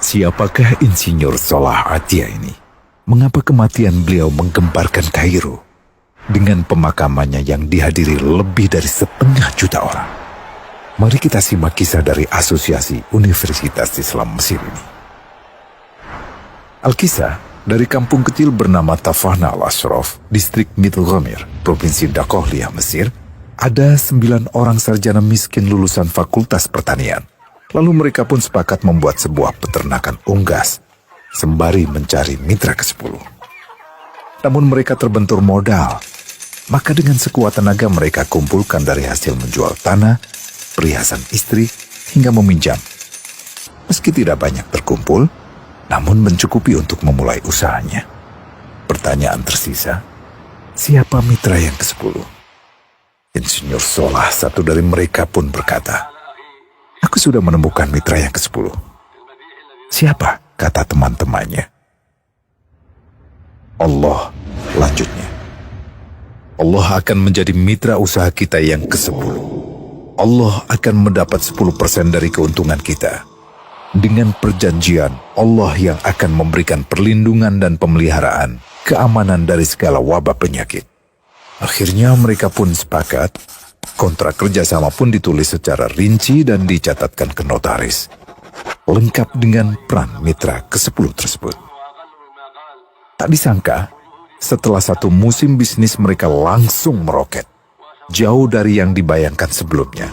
Siapakah Insinyur Salah Atia ini? Mengapa kematian beliau menggemparkan Kairo dengan pemakamannya yang dihadiri lebih dari 1,5 juta orang? Mari kita simak kisah dari Asosiasi Universitas Islam Mesir ini. Al-Kisah dari kampung kecil bernama Tafahna al-Ashraf, distrik Mittelghamir, provinsi Dakohliah, Mesir, ada 9 orang sarjana miskin lulusan Fakultas Pertanian. Lalu mereka pun sepakat membuat sebuah peternakan unggas, sembari mencari mitra ke-10. Namun mereka terbentur modal, maka dengan sekuat tenaga mereka kumpulkan dari hasil menjual tanah, perhiasan istri, hingga meminjam. Meski tidak banyak terkumpul, namun mencukupi untuk memulai usahanya. Pertanyaan tersisa, siapa mitra yang ke-10? Insinyur Salah, satu dari mereka, pun berkata, "Aku sudah menemukan mitra yang ke-10. Siapa?" kata teman-temannya. "Allah," lanjutnya. "Allah akan menjadi mitra usaha kita yang ke-10. Allah akan mendapat 10% dari keuntungan kita. Dengan perjanjian, Allah yang akan memberikan perlindungan dan pemeliharaan, keamanan dari segala wabah penyakit." Akhirnya mereka pun sepakat. Kontrak kerjasama pun ditulis secara rinci dan dicatatkan ke notaris, lengkap dengan peran mitra ke-10 tersebut. Tak disangka, setelah 1 musim bisnis mereka langsung meroket, jauh dari yang dibayangkan sebelumnya.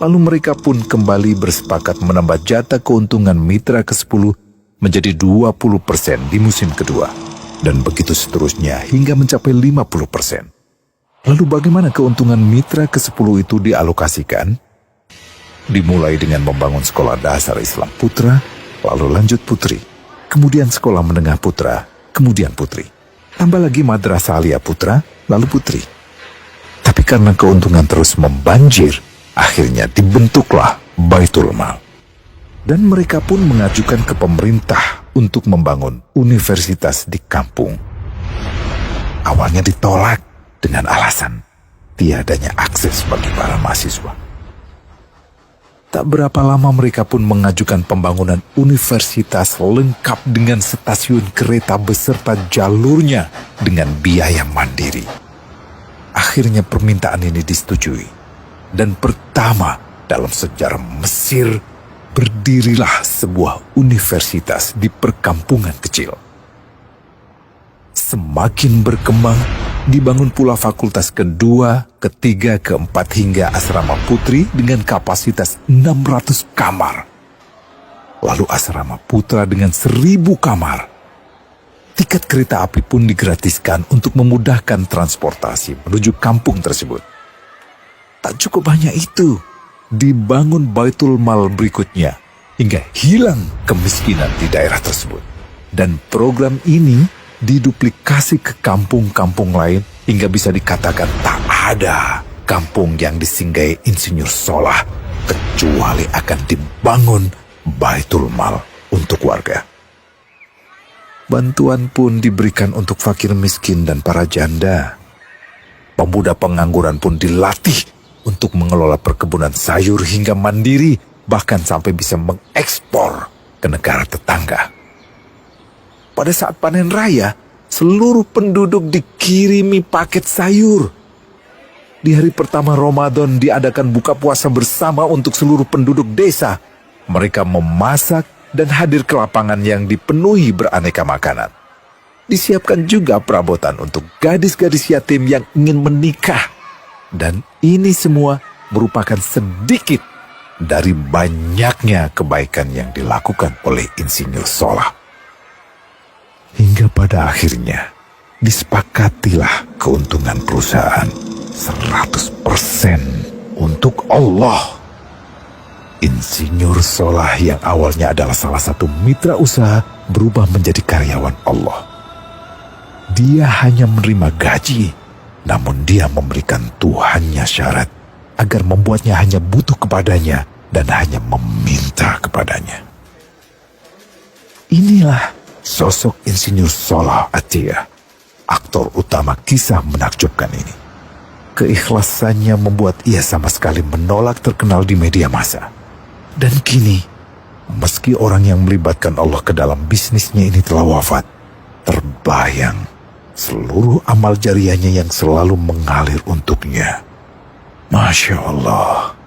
Lalu mereka pun kembali bersepakat menambah jatah keuntungan mitra ke-10 menjadi 20% di musim kedua, dan begitu seterusnya hingga mencapai 50%. Lalu bagaimana keuntungan mitra ke-10 itu dialokasikan? Dimulai dengan membangun sekolah dasar Islam putra, lalu lanjut putri, kemudian sekolah menengah putra, kemudian putri. Tambah lagi madrasah aliyah putra, lalu putri. Tapi karena keuntungan terus membanjir, akhirnya dibentuklah Baitul Mal. Dan mereka pun mengajukan ke pemerintah untuk membangun universitas di kampung. Awalnya ditolak dengan alasan tiadanya akses bagi para mahasiswa. Tak berapa lama mereka pun mengajukan pembangunan universitas lengkap dengan stasiun kereta beserta jalurnya dengan biaya mandiri. Akhirnya permintaan ini disetujui, dan pertama dalam sejarah Mesir berdirilah sebuah universitas di perkampungan kecil. Semakin berkembang, dibangun pula fakultas kedua, ketiga, keempat hingga asrama putri dengan kapasitas 600 kamar. Lalu asrama putra dengan 1.000 kamar. Tiket kereta api pun digratiskan untuk memudahkan transportasi menuju kampung tersebut. Tak cukup hanya itu, dibangun Baitul Mal berikutnya hingga hilang kemiskinan di daerah tersebut. Dan program ini diduplikasi ke kampung-kampung lain hingga bisa dikatakan tak ada kampung yang disinggahi Insinyur Salah kecuali akan dibangun Baitul Mal untuk warga. Bantuan pun diberikan untuk fakir miskin dan para janda. Pemuda pengangguran pun dilatih untuk mengelola perkebunan sayur hingga mandiri, bahkan sampai bisa mengekspor ke negara tetangga. Pada saat panen raya, seluruh penduduk dikirimi paket sayur. Di hari pertama Ramadan diadakan buka puasa bersama untuk seluruh penduduk desa. Mereka memasak dan hadir ke lapangan yang dipenuhi beraneka makanan. Disiapkan juga perabotan untuk gadis-gadis yatim yang ingin menikah. Dan ini semua merupakan sedikit dari banyaknya kebaikan yang dilakukan oleh Insinyur Salah. Hingga pada akhirnya disepakatilah keuntungan perusahaan 100% untuk Allah. Insinyur Salah yang awalnya adalah salah satu mitra usaha berubah menjadi karyawan Allah. Dia hanya menerima gaji, namun dia memberikan Tuhannya syarat agar membuatnya hanya butuh kepadanya dan hanya meminta kepadanya. Inilah sosok Insinyur Salah Atia, aktor utama kisah menakjubkan ini. Keikhlasannya membuat ia sama sekali menolak terkenal di media massa. Dan kini, Meski orang yang melibatkan Allah ke dalam bisnisnya ini telah wafat, terbayang seluruh amal jariahnya yang selalu mengalir untuknya. Masya Allah.